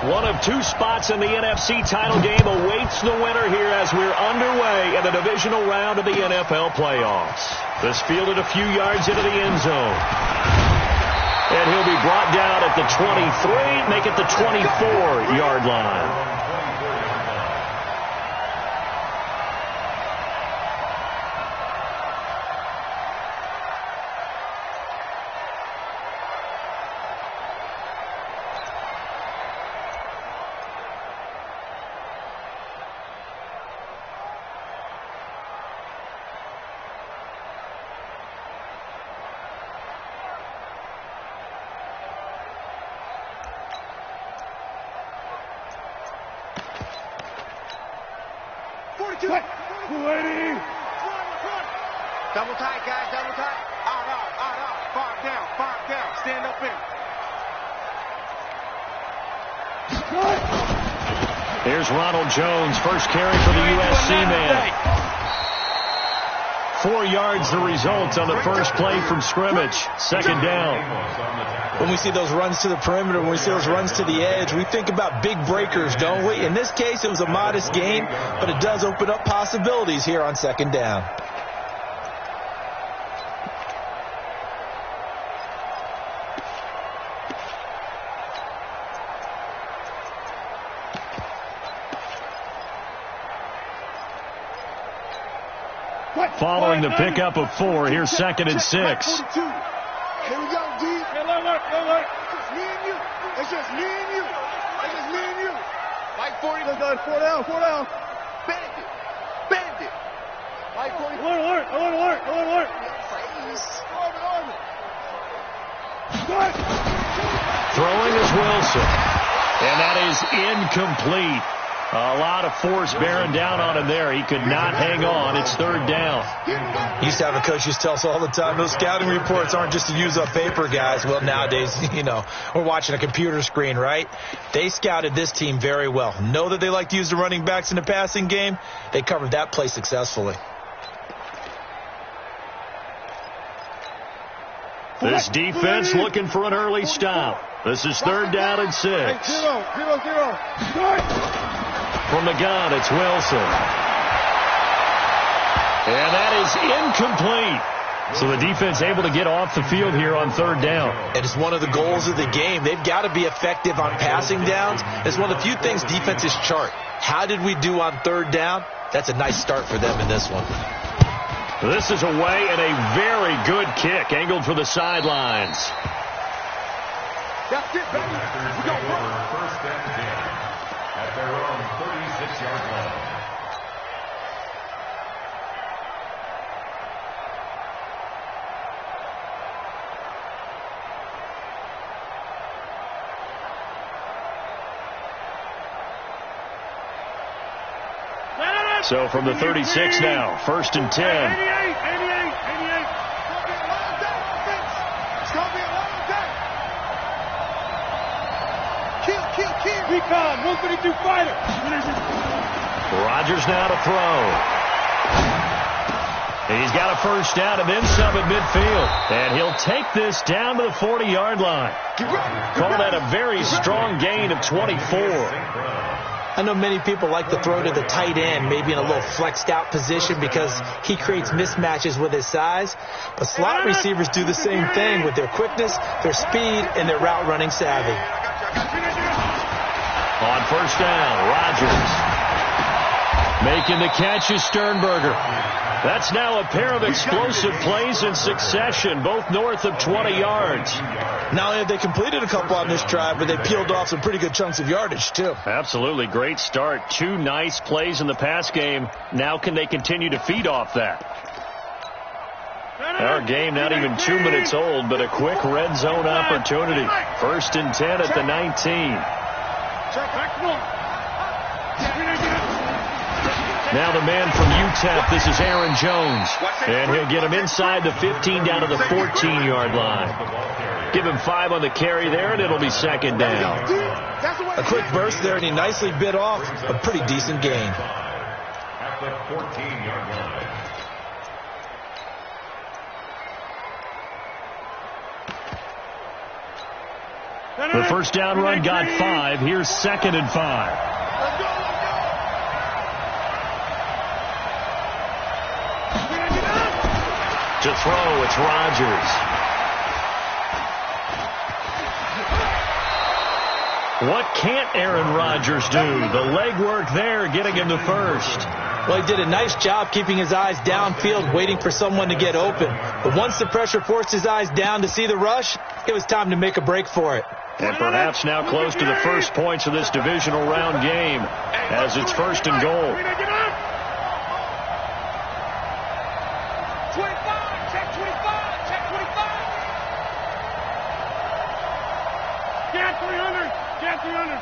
One of two spots in the NFC title game awaits the winner here as we're underway in the divisional round of the NFL playoffs. This fielded a few yards into the end zone. And he'll be brought down at the 23, make it the 24-yard line. Double tight, guys, double tight. Out. Far down. Stand up in. Here's Ronald Jones, first carry for the USC man. 4 yards the result on the first play from scrimmage. Second down. When we see those runs to the perimeter, when we see those runs to the edge, we think about big breakers, don't we? In this case, it was a modest gain, but it does open up possibilities here on second down. Following the pickup of 4, here's 2nd and 6. Here we go, D. Hey, look. It's just me and you. Like 40. Let's go. 4 down. Bandit. Like 40. Alert. Throwing is Wilson. And that is incomplete. A lot of force bearing down on him there. He could not hang on. It's third down. Used to have a coach used to tell us all the time, those scouting reports aren't just to use up paper, guys. Well, nowadays, we're watching a computer screen, right? They scouted this team very well. Know that they like to use the running backs in the passing game. They covered that play successfully. This defense looking for an early stop. This is third down and 6. 0. From the gun, it's Wilson. And that is incomplete. So the defense able to get off the field here on third down. And it's one of the goals of the game. They've got to be effective on passing downs. It's one of the few things defenses chart. How did we do on third down? That's a nice start for them in this one. This is away and a very good kick angled for the sidelines. That's it, baby. We go first and 10 at their own 36-yard line. So from the 36 now, first and 10. 88. It's going to be a long day. Kill. Recon, 152 fighter. Rodgers now to throw. He's got a first down and then some at midfield. And he'll take this down to the 40-yard line. Call that a very strong gain of 24. I know many people like to throw to the tight end, maybe in a little flexed out position because he creates mismatches with his size. But slot receivers do the same thing with their quickness, their speed, and their route running savvy. On first down, Rodgers. Making the catch is Sternberger. That's now a pair of explosive plays in succession, both north of 20 yards. Not only have they completed a couple on this drive, but they peeled off some pretty good chunks of yardage, too. Absolutely. Great start. 2 nice plays in the pass game. Now can they continue to feed off that? Our game not even 2 minutes old, but a quick red zone opportunity. First and 10 at the 19. Now the man from UTEP, this is Aaron Jones. And he'll get him inside the 15 down to the 14-yard line. Give him 5 on the carry there, and it'll be second down. A quick burst there, and he nicely bit off a pretty decent gain. At the 14-yard line. The first down run got 5. Here's 2nd and 5. Let's go, To throw, it's Rodgers. What can't Aaron Rodgers do? The legwork there getting him the first. Well, he did a nice job keeping his eyes downfield, waiting for someone to get open. But once the pressure forced his eyes down to see the rush, it was time to make a break for it. And perhaps now close to the first points of this divisional round game as it's 1st and goal. 25, check 25, check 25. Get 300, get 300.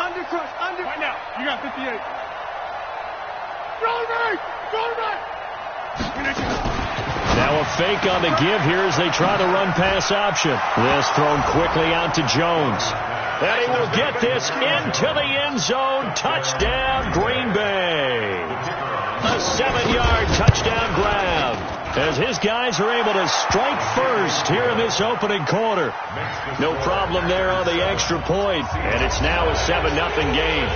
Under crush, under. Right now, you got 58. Roll right, roll right. Now a fake on the give here as they try the run-pass option. This thrown quickly out to Jones. And he will get this into the end zone. Touchdown, Green Bay. A 7-yard touchdown grab as his guys are able to strike first here in this opening quarter. No problem there on the extra point, and it's now a 7-0 game.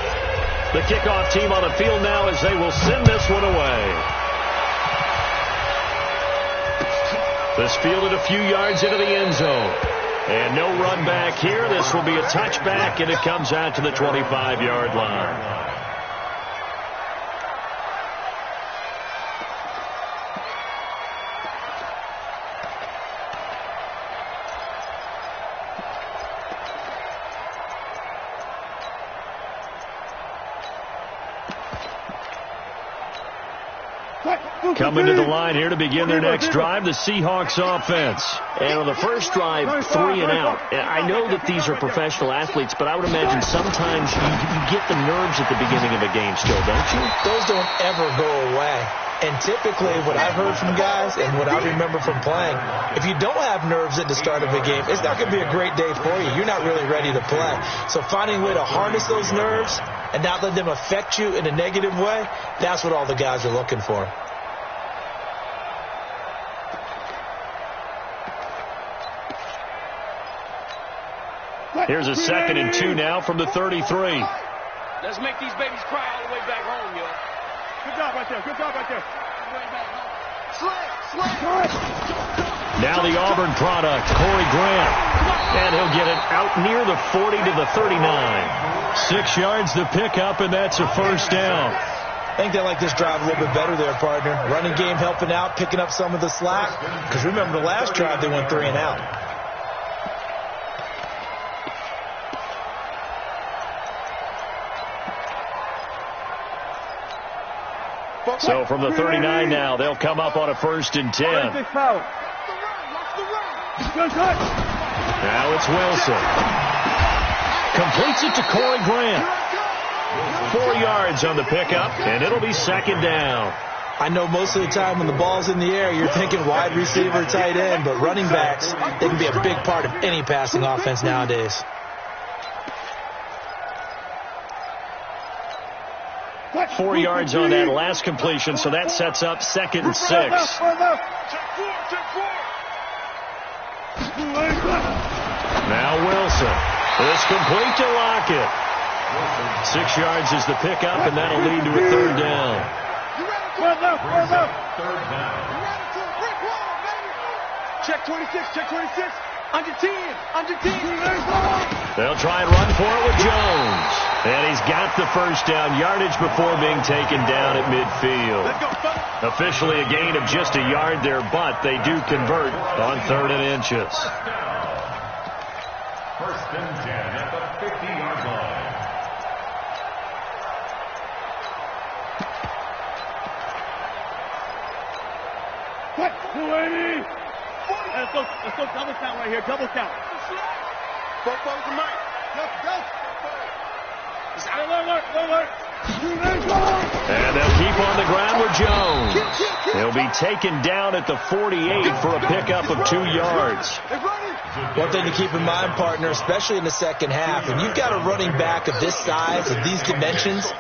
The kickoff team on the field now as they will send this one away. This fielded a few yards into the end zone. And no run back here. This will be a touchback, and it comes out to the 25-yard line. Coming to the line here to begin their next drive, the Seahawks offense. And on the first drive, 3 and out. I know that these are professional athletes, but I would imagine sometimes you get the nerves at the beginning of a game still, don't you? Those don't ever go away. And typically what I've heard from guys and what I remember from playing, if you don't have nerves at the start of a game, it's not going to be a great day for you. You're not really ready to play. So finding a way to harness those nerves and not let them affect you in a negative way, that's what all the guys are looking for. Here's a 2nd and 2 now from the 33. Let's make these babies cry all the way back home, yo. Good job right there, good job right there. Now the Auburn product, Corey Grant. And he'll get it out near the 40 to the 39. 6 yards to pick up, and that's a first down. I think they like this drive a little bit better there, partner. Running game helping out, picking up some of the slack. Because remember the last drive, they went 3 and out. So from the 39 now, they'll come up on a 1st and 10. Now it's Wilson. Completes it to Corey Grant. 4 yards on the pickup, and it'll be 2nd down. I know most of the time when the ball's in the air, you're thinking wide receiver, tight end, but running backs, they can be a big part of any passing offense nowadays. Four yards on that last completion, so that sets up 2nd and 6. Now Wilson. It's complete to Lockett. 6 yards is the pickup, and that'll lead to a 3rd down. Check 26, check 26. Under 10, under 10. They'll try and run for it with Jones. And he's got the first down, yardage before being taken down at midfield. Officially a gain of just a yard there, but they do convert on 3rd and inches. 1st and 10 at the 50-yard line. What? 280. Let's go double count right here, double count. Both to Mike. Let's go. And they'll keep on the ground with Jones. He'll be taken down at the 48 for a pickup of 2 yards. One thing to keep in mind, partner, especially in the second half, when you've got a running back of this size, of these dimensions,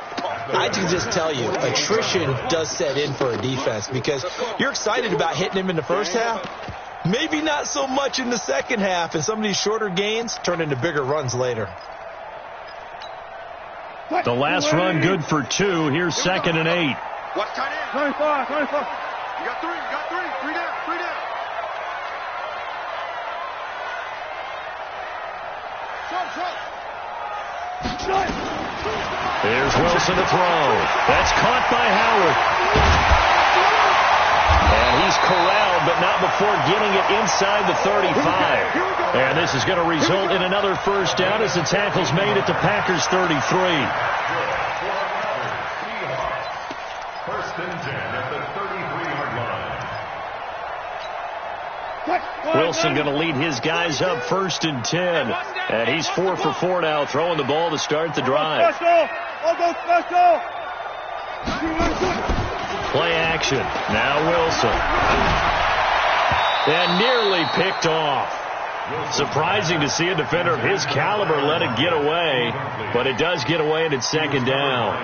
I can just tell you, attrition does set in for a defense because you're excited about hitting him in the first half. Maybe not so much in the second half, and some of these shorter gains turn into bigger runs later. The last run good for 2. Here's 2nd and 8. Watch tight end. 25. You got 3. 3 down. Here's Wilson to throw. That's caught by Howard. And he's corralled, but not before getting it inside the 35. And this is going to result in another first down as the tackle's made at the Packers' 33. First and 10 at the 33-yard line. Wilson going to lead his guys up 1st and 10. And he's 4 for 4 now, throwing the ball to start the drive. Play action. Now Wilson. And nearly picked off. Surprising to see a defender of his caliber let it get away. But it does get away, and it's 2nd down.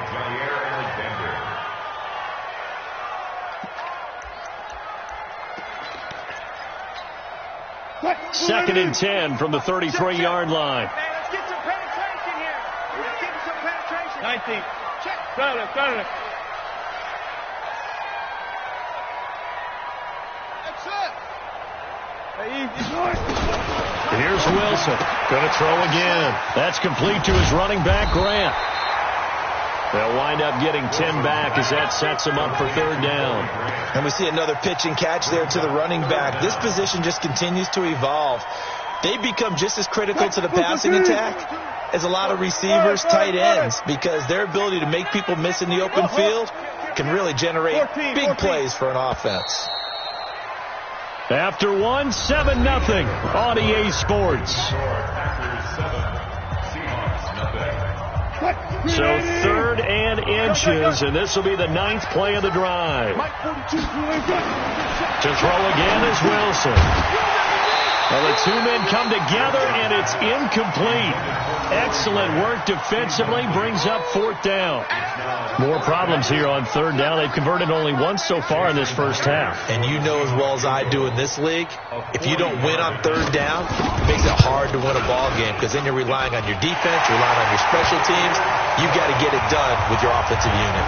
2nd and 10 from the 33-yard line. Let's get some penetration here. Let's get some penetration. 19. Got it. Here's Wilson. Going to throw again. That's complete to his running back, Grant. They'll wind up getting 10 back as that sets them up for 3rd down. And we see another pitch and catch there to the running back. This position just continues to evolve. They become just as critical to the passing attack as a lot of receivers, tight ends, because their ability to make people miss in the open field can really generate big plays for an offense. After 1, 7-0 on EA Sports. So 3rd and inches, and this will be the 9th play of the drive. To throw again is Wilson. Well, the 2 men come together, and it's incomplete. Excellent work defensively, brings up 4th down. More problems here on 3rd down. They've converted only once so far in this first half. And you know as well as I do in this league, if you don't win on 3rd down, it makes it hard to win a ball game, because then you're relying on your defense, you're relying on your special teams. You've got to get it done with your offensive unit.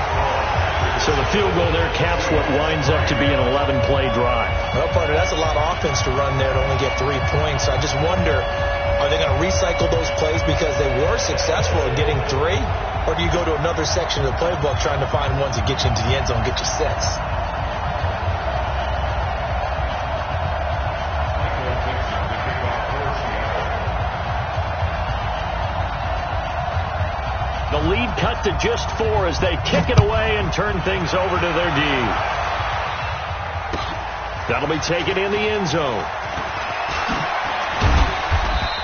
So the field goal there caps what winds up to be an 11-play drive. Well, partner, that's a lot of offense to run there to only get 3 points. So I just wonder, are they going to recycle those plays because they were successful in getting 3? Or do you go to another section of the playbook trying to find ones that get you into the end zone, get you 6? The lead cut to just 4 as they kick it away and turn things over to their D. That'll be taken in the end zone.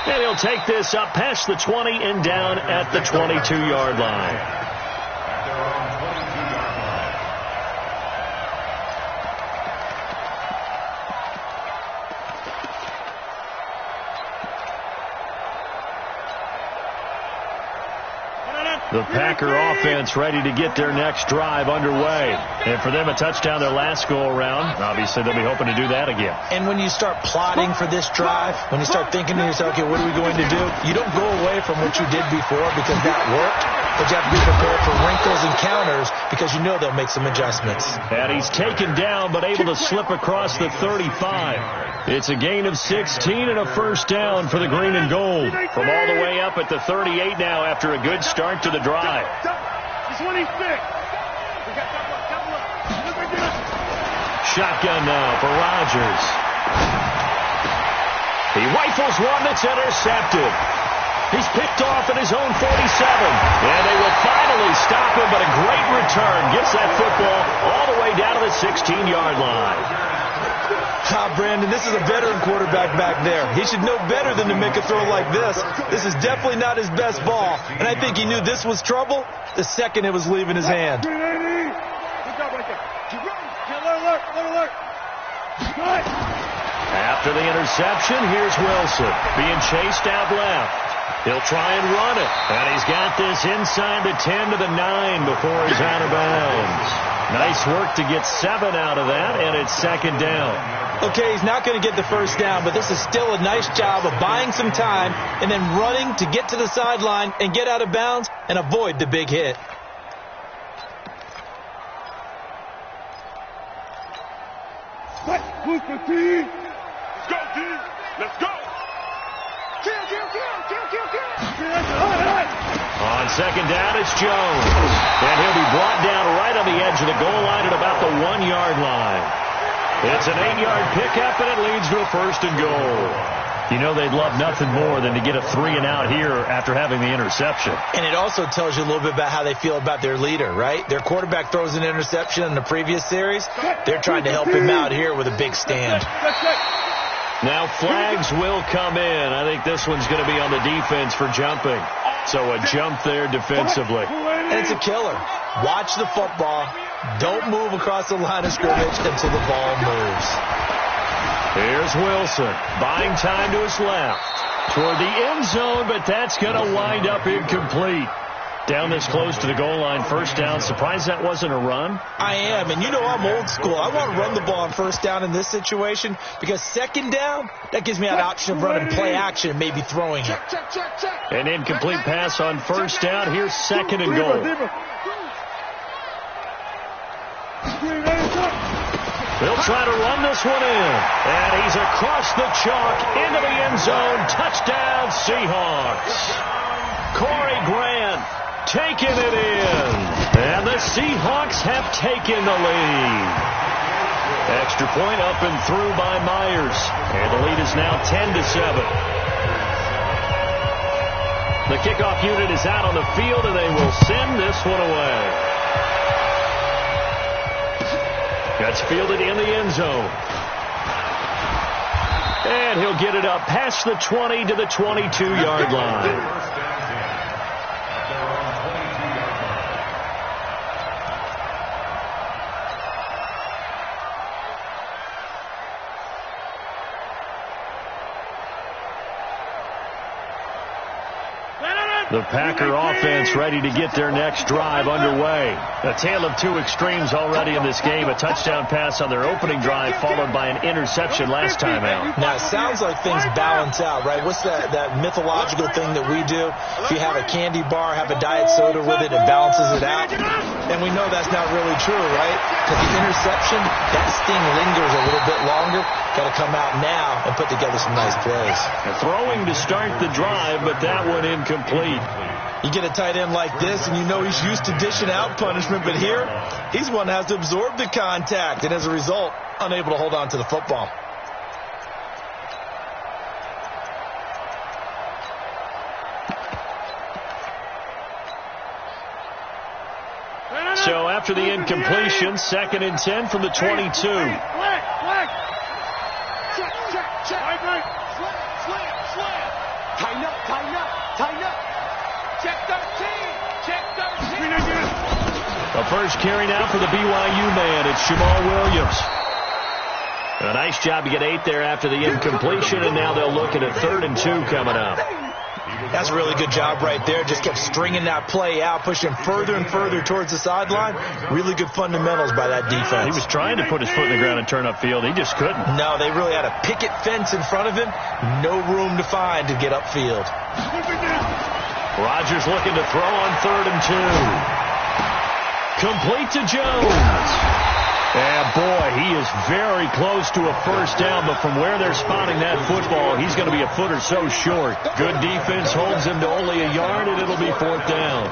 And he'll take this up past the 20 and down at the 22-yard line. The Packer offense ready to get their next drive underway. And for them, a touchdown their last go-around. Obviously, they'll be hoping to do that again. And when you start plotting for this drive, when you start thinking to yourself, okay, what are we going to do? You don't go away from what you did before because that worked. But you have to be prepared for wrinkles and counters because you know they'll make some adjustments. And he's taken down but able to slip across the 35. It's a gain of 16 and a first down for the green and gold. From all the way up at the 38 now after a good start to the drive. 26. Shotgun now for Rodgers. He rifles one that's intercepted. He's picked off at his own 47. And they will finally stop him, but a great return gets that football all the way down to the 16-yard line. Brandon, this is a veteran quarterback back there. He should know better than to make a throw like this. This is definitely not his best ball. And I think he knew this was trouble the second it was leaving his hand. Good job right there. Alert. After the interception, here's Wilson being chased out left. He'll try and run it. And he's got this inside the 10 to the 9 before he's out of bounds. Nice work to get 7 out of that, and it's second down. Okay, he's not going to get the first down, but this is still a nice job of buying some time and then running to get to the sideline and get out of bounds and avoid the big hit. Move for team. Let's go, team. Let's go. Kill. On second down, it's Jones. And he'll be brought down right on the edge of the goal line at about the 1-yard line. It's an 8-yard pickup, and it leads to a first and goal. You know they'd love nothing more than to get a 3-and-out here after having the interception. And it also tells you a little bit about how they feel about their leader, right? Their quarterback throws an interception in the previous series. They're trying to help him out here with a big stand. Now flags will come in. I think this one's going to be on the defense for jumping. So a jump there defensively. And it's a killer. Watch the football. Don't move across the line of scrimmage until the ball moves. Here's Wilson, buying time to his left. Toward the end zone, but that's going to wind up incomplete. Down this close to the goal line, first down. Surprised that wasn't a run? I am, and you know I'm old school. I want to run the ball on first down in this situation because second down, that gives me an option of running play action and maybe throwing it. An incomplete pass on first down. Here's second and goal. They'll try to run this one in. And he's across the chalk into the end zone. Touchdown, Seahawks. Corey Grant taking it in. And the Seahawks have taken the lead. Extra point up and through by Myers. And the lead is now 10-7. The kickoff unit is out on the field, and they will send this one away. That's fielded in the end zone. And he'll get it up past the 20 to the 22-yard line. The Packer offense ready to get their next drive underway. A tale of two extremes already in this game. A touchdown pass on their opening drive followed by an interception last time out. Now, it sounds like things balance out, right? What's that mythological thing that we do? If you have a candy bar, have a diet soda with it, it balances it out. And we know that's not really true, right? Because the interception, that sting lingers a little bit longer. Got to come out now and put together some nice plays. Throwing to start the drive, but that one incomplete. You get a tight end like this, and you know he's used to dishing out punishment, but here, he's one that has to absorb the contact, and as a result, unable to hold on to the football. So after the incompletion, 2nd and 10 from the 22. Tighten up. Check 13. The first carry now for the BYU man. It's Jamal Williams. A nice job to get 8 there after the incompletion, and now they'll look at a 3rd and 2 coming up. That's a really good job right there. Just kept stringing that play out, pushing further and further towards the sideline. Really good fundamentals by that defense. He was trying to put his foot in the ground and turn upfield. He just couldn't. No, they really had a picket fence in front of him. No room to find to get upfield. Rodgers looking to throw on 3rd and 2. Complete to Jones. And boy, he is very close to a first down, but from where they're spotting that football, he's going to be a foot or so short. Good defense holds him to only a yard, and it'll be 4th down.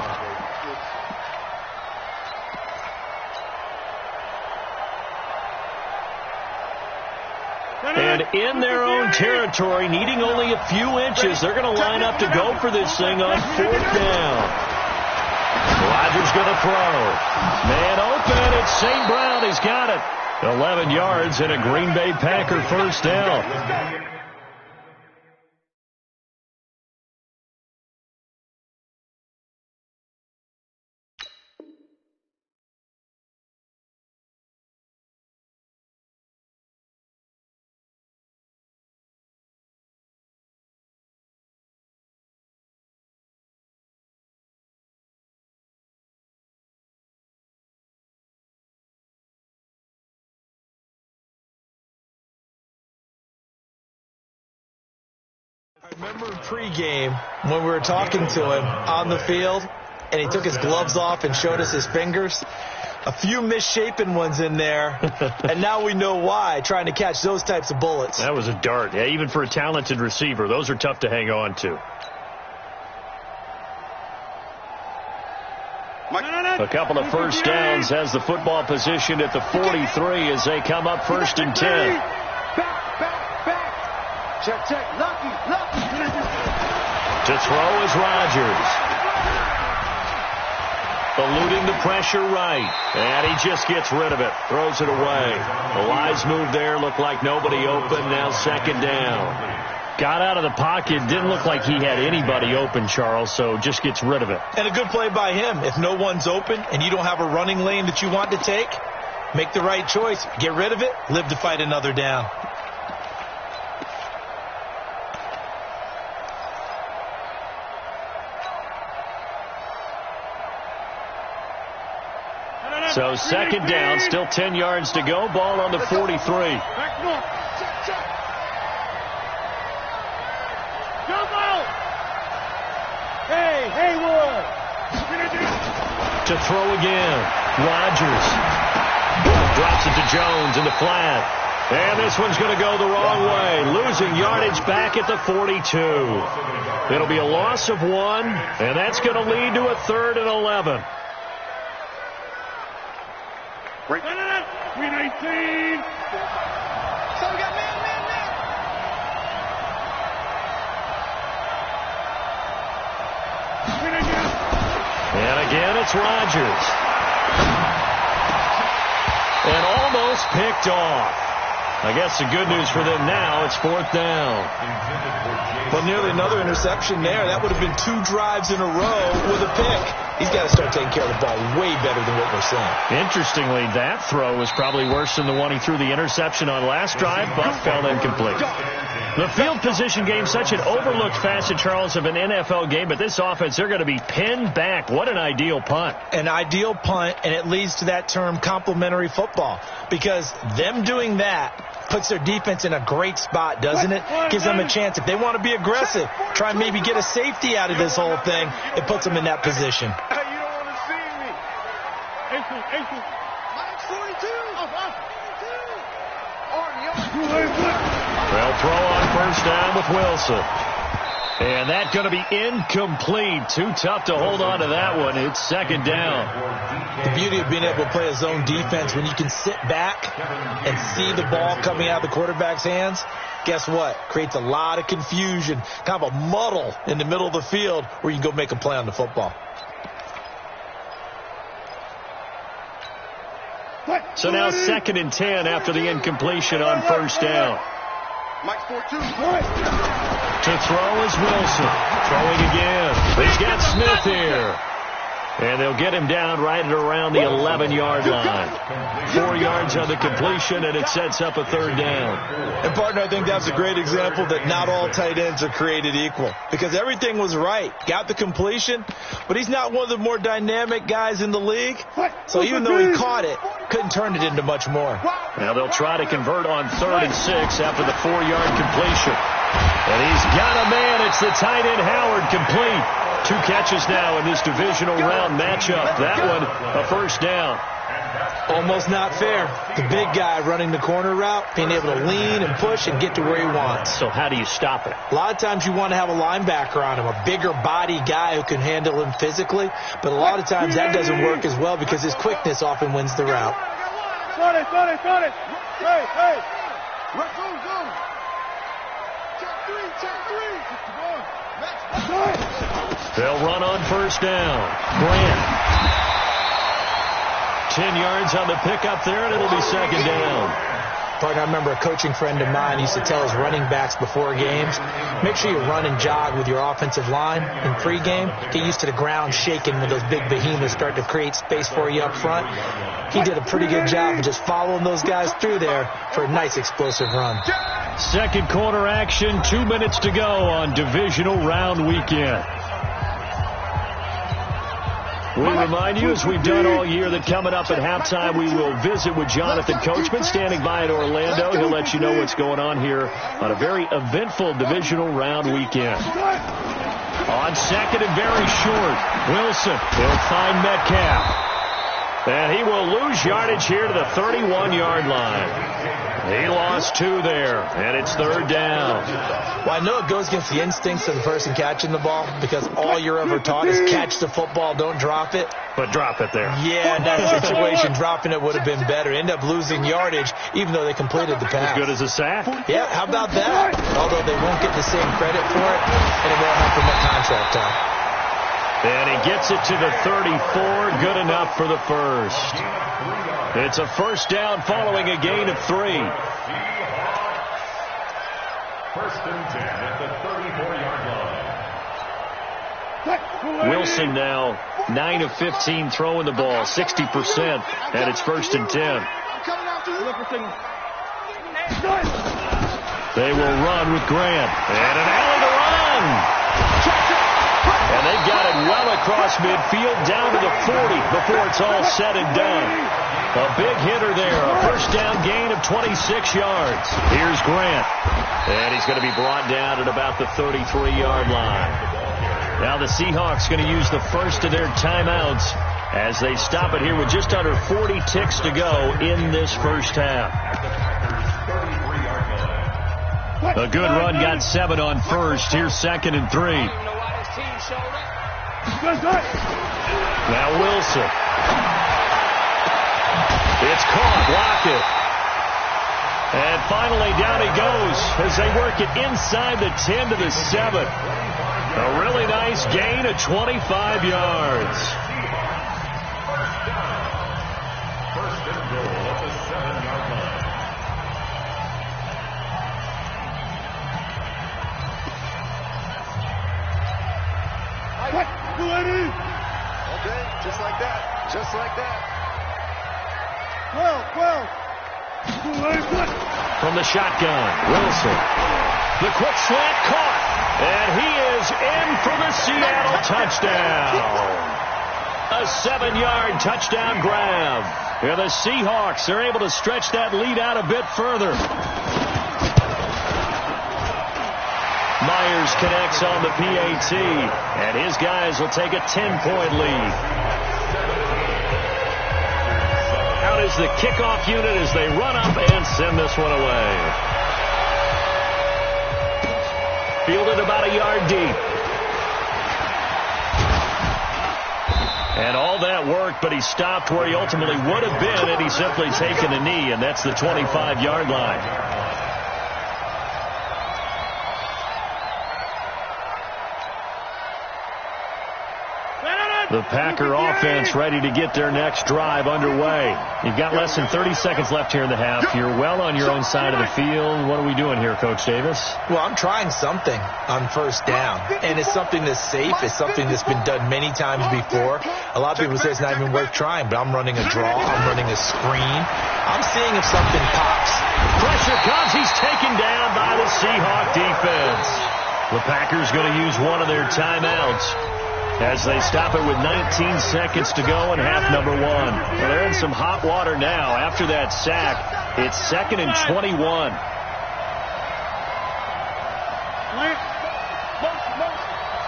And in their own territory, needing only a few inches, they're going to line up to go for this thing on 4th down. Rodgers going to throw. Man open. It's St. Brown. He's got it. 11 yards and a Green Bay Packer first down. I remember pregame when we were talking to him on the field, and he took his gloves off and showed us his fingers. A few misshapen ones in there, and now we know why, trying to catch those types of bullets. That was a dart. Yeah, even for a talented receiver, those are tough to hang on to. A couple of first downs has the football position at the 43 as they come up 1st and 10. Check, lucky. To throw is Rodgers. Eluding the pressure right. And he just gets rid of it. Throws it away. The wise move there. Looked like nobody open. Now 2nd down. Got out of the pocket. Didn't look like he had anybody open, Charles, so just gets rid of it. And a good play by him. If no one's open and you don't have a running lane that you want to take, make the right choice. Get rid of it. Live to fight another down. So 2nd down, still 10 yards to go. Ball on the 43. Back north. Check. Jump out. Hey, Haywood. To throw again. Rodgers. Drops it to Jones in the flat. And this one's going to go the wrong way. Losing yardage back at the 42. It'll be a loss of 1, and that's going to lead to a 3rd and 11. 319. So we got man. And again, it's Rodgers. And almost picked off. I guess the good news for them now, it's 4th down. Well, nearly another interception there. That would have been 2 drives in a row with a pick. He's got to start taking care of the ball way better than what we're seeing. Interestingly, that throw was probably worse than the one he threw the interception on last drive, but fell incomplete. The field position game, such an overlooked facet, Charles, of an NFL game, but this offense, they're going to be pinned back. What an ideal punt. An ideal punt, and it leads to that term complementary football, because them doing that puts their defense in a great spot, doesn't it? Gives them a chance. If they want to be aggressive, try and maybe get a safety out of this whole thing, it puts them in that position. Hey, you don't want to see me. Ace. Mike's 42. They'll throw on 1st down with Wilson. And that's going to be incomplete. Too tough to hold on to that one. It's 2nd down. The beauty of being able to play a zone defense, when you can sit back and see the ball coming out of the quarterback's hands, guess what? Creates a lot of confusion, kind of a muddle in the middle of the field where you can go make a play on the football. So now 2nd and 10 after the incompletion on 1st down. Mike's 4-2. To throw is Wilson. Throwing again. He's got Smith here. And they'll get him down right at around the 11-yard line. 4 yards on the completion, and it sets up a 3rd down. And, partner, I think that's a great example that not all tight ends are created equal, because everything was right. Got the completion, but he's not one of the more dynamic guys in the league. So even though he caught it, couldn't turn it into much more. Now they'll try to convert on 3rd and 6 after the 4-yard completion. And he's got a man. It's the tight end Howard, complete. 2 catches now in this divisional round matchup. That one, a 1st down. Almost not fair. The big guy running the corner route, being able to lean and push and get to where he wants. So how do you stop it? A lot of times you want to have a linebacker on him, a bigger body guy who can handle him physically. But a lot of times that doesn't work as well because his quickness often wins the route. Got it. Hey. Go. Check 3. They'll run on 1st down. Grant. 10 yards on the pickup there, and it'll be 2nd down. Partner, I remember a coaching friend of mine used to tell his running backs before games, make sure you run and jog with your offensive line in pregame. Get used to the ground shaking when those big behemoths start to create space for you up front. He did a pretty good job of just following those guys through there for a nice explosive run. 2nd quarter action, 2 minutes to go on divisional round weekend. We remind you, as we've done all year, that coming up at halftime, we will visit with Jonathan Coachman standing by in Orlando. He'll let you know what's going on here on a very eventful divisional round weekend. On second and very short, Wilson. He'll find Metcalf. And he will lose yardage here to the 31-yard line. He lost 2 there, and it's third down. Well, I know it goes against the instincts of the person catching the ball because all you're ever taught is catch the football, don't drop it. But drop it there. Yeah, in that situation, dropping it would have been better. End up losing yardage, even though they completed the pass. As good as a sack? Yeah, how about that? Although they won't get the same credit for it, and it won't help them at contract time. And he gets it to the 34, good enough for the first. It's a first down following a gain of 3. First and 10 at the 34-yard line. Wilson now 9 of 15 throwing the ball, 60%, and it's first and 10. They will run with Grant. And an alley to run. And they've got it well across midfield down to the 40 before it's all said and done. A big hitter there. A first down gain of 26 yards. Here's Grant. And he's going to be brought down at about the 33-yard line. Now the Seahawks going to use the first of their timeouts as they stop it here with just under 40 ticks to go in this first half. A good run got 7 on first. Here's second and 3. Now Wilson. It's caught. Lockett. And finally down he goes as they work it inside the 10 to the 7. A really nice gain of 25 yards. First and goal at the 7-yard line. Okay, just like that. Just like that. 12. From the shotgun, Wilson. The quick slant caught. And he is in for the Seattle touchdown. A 7-yard touchdown grab. Here the Seahawks are able to stretch that lead out a bit further. Myers connects on the PAT, and his guys will take a 10-point lead. Out is the kickoff unit as they run up and send this one away. Fielded about a yard deep. And all that worked, but he stopped where he ultimately would have been had he simply taken a knee, and that's the 25-yard line. The Packer offense ready to get their next drive underway. You've got less than 30 seconds left here in the half. You're well on your own side of the field. What are we doing here, Coach Davis? Well, I'm trying something on first down, and it's something that's safe. It's something that's been done many times before. A lot of people say it's not even worth trying, but I'm running a draw. I'm running a screen. I'm seeing if something pops. Pressure comes. He's taken down by the Seahawk defense. The Packers going to use one of their timeouts as they stop it with 19 seconds to go in half number 1. Well, they're in some hot water now. After that sack, it's second and 21.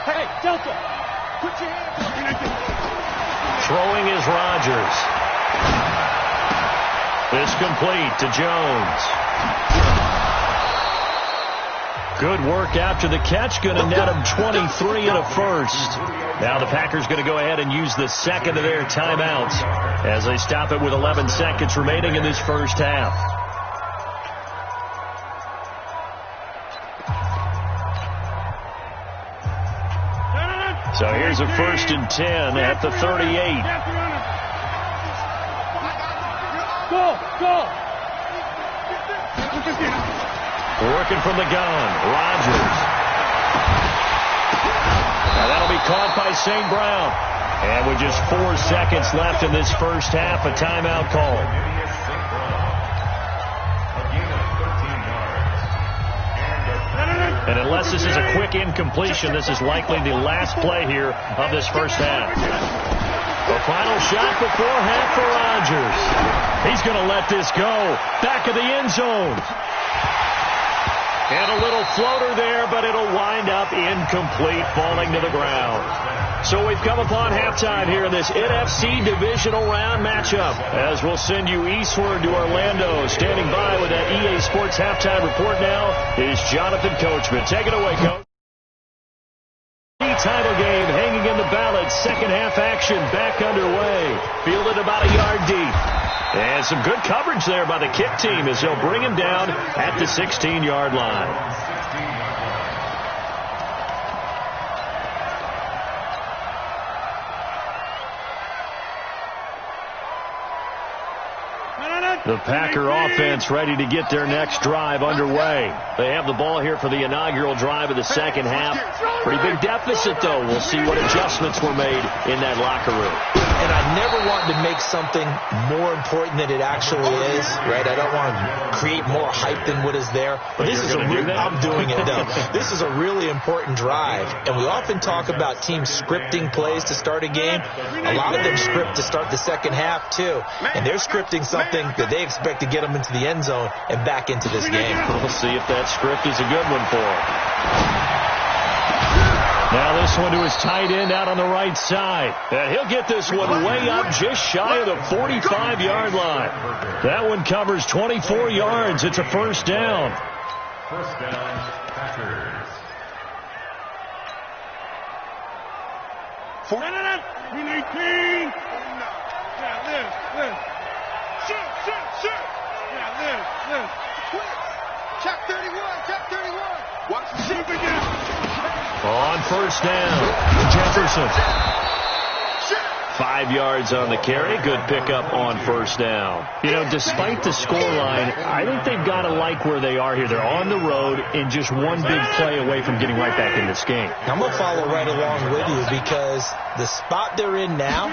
Hey, Delta, put your hands up. Throwing is Rodgers. This complete to Jones. Good work after the catch. Going to net him 23 and a first. Now the Packers going to go ahead and use the second of their timeouts as they stop it with 11 seconds remaining in this first half. So here's a first and 10 at the 38. Go. Working from the gun, Rodgers. Now that'll be caught by St. Brown. And with just 4 seconds left in this first half, a timeout call. And unless this is a quick incompletion, this is likely the last play here of this first half. The final shot before half for Rodgers. He's going to let this go. Back of the end zone. And a little floater there, but it'll wind up incomplete, falling to the ground. So we've come upon halftime here in this NFC divisional round matchup. As we'll send you eastward to Orlando. Standing by with that EA Sports halftime report now is Jonathan Coachman. Take it away, Coach. Title game hanging in the balance. Second half action back underway. Fielded about a yard deep. And some good coverage there by the kick team as they'll bring him down at the 16-yard line. The Packer offense ready to get their next drive underway. They have the ball here for the inaugural drive of the second half. Pretty big deficit, though. We'll see what adjustments were made in that locker room. And I never want to make something more important than it actually is, right? I don't want to create more hype than what is there. But this is I'm doing it, though. This is a really important drive. And we often talk about teams scripting plays to start a game. A lot of them script to start the second half, too. And they're scripting something that they expect to get them into the end zone and back into this game. We'll see if that script is a good one for them. Now this one to his tight end out on the right side. And he'll get this one way up just shy of the 45-yard line. That one covers 24 yards. It's a first down. First down, Packers. 18. Yeah, live. Shoot. Yeah, live. Check 31. Watch the shoot again. On first down, Jefferson. 5 yards on the carry. Good pickup on first down. You know, despite the scoreline, I think they've got to like where they are here. They're on the road and just one big play away from getting right back in this game. I'm going to follow right along with you because the spot they're in now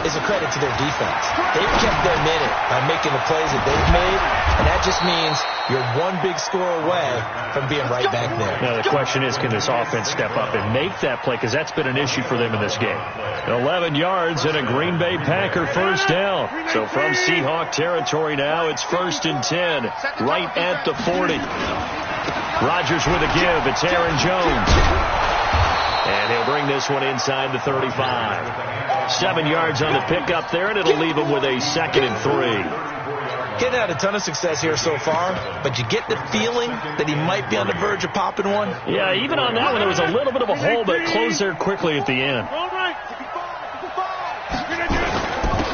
is a credit to their defense. They've kept them in it by making the plays that they've made, and that just means you're one big score away from being right back there. Now, the question is, can this offense step up and make that play? Because that's been an issue for them in this game. 11 yards and a Green Bay Packer first down. So from Seahawk territory now, it's 1st and 10, right at the 40. Rodgers with a give. It's Aaron Jones. And he'll bring this one inside the 35. 7 yards on the pickup there, and it'll leave him with a 2nd and 3. Getting had a ton of success here so far, but you get the feeling that he might be on the verge of popping one. Yeah, even on that one, there was a little bit of a hole, but it closed there quickly at the end.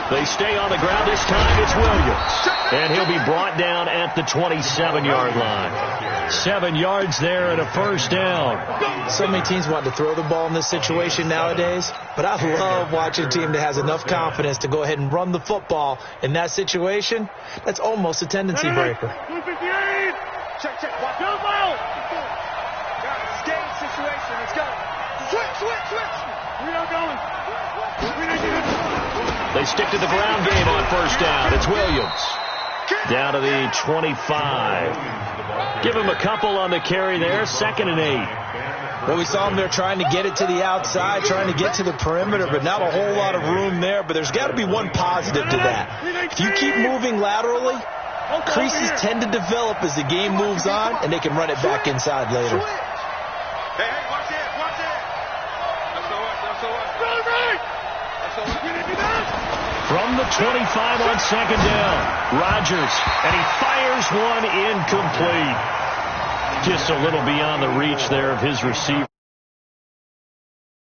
They stay on the ground this time. It's Williams. And he'll be brought down at the 27-yard line. 7 yards there and a first down. So many teams want to throw the ball in this situation nowadays, but I love watching a team that has enough confidence to go ahead and run the football in that situation. That's almost a tendency breaker. 258. Check. Watch out, ball. Game situation. Let's go. Switch. We are going. They stick to the ground game on first down. It's Williams. Down to the 25. Give him a couple on the carry there. 2nd and 8. Well, we saw him there trying to get it to the outside, trying to get to the perimeter, but not a whole lot of room there. But there's got to be one positive to that. If you keep moving laterally, creases tend to develop as the game moves on, and they can run it back inside later. Hey, watch it. That's all right. From the 25 on 2nd down, Rodgers, and he fires one incomplete. Just a little beyond the reach there of his receiver.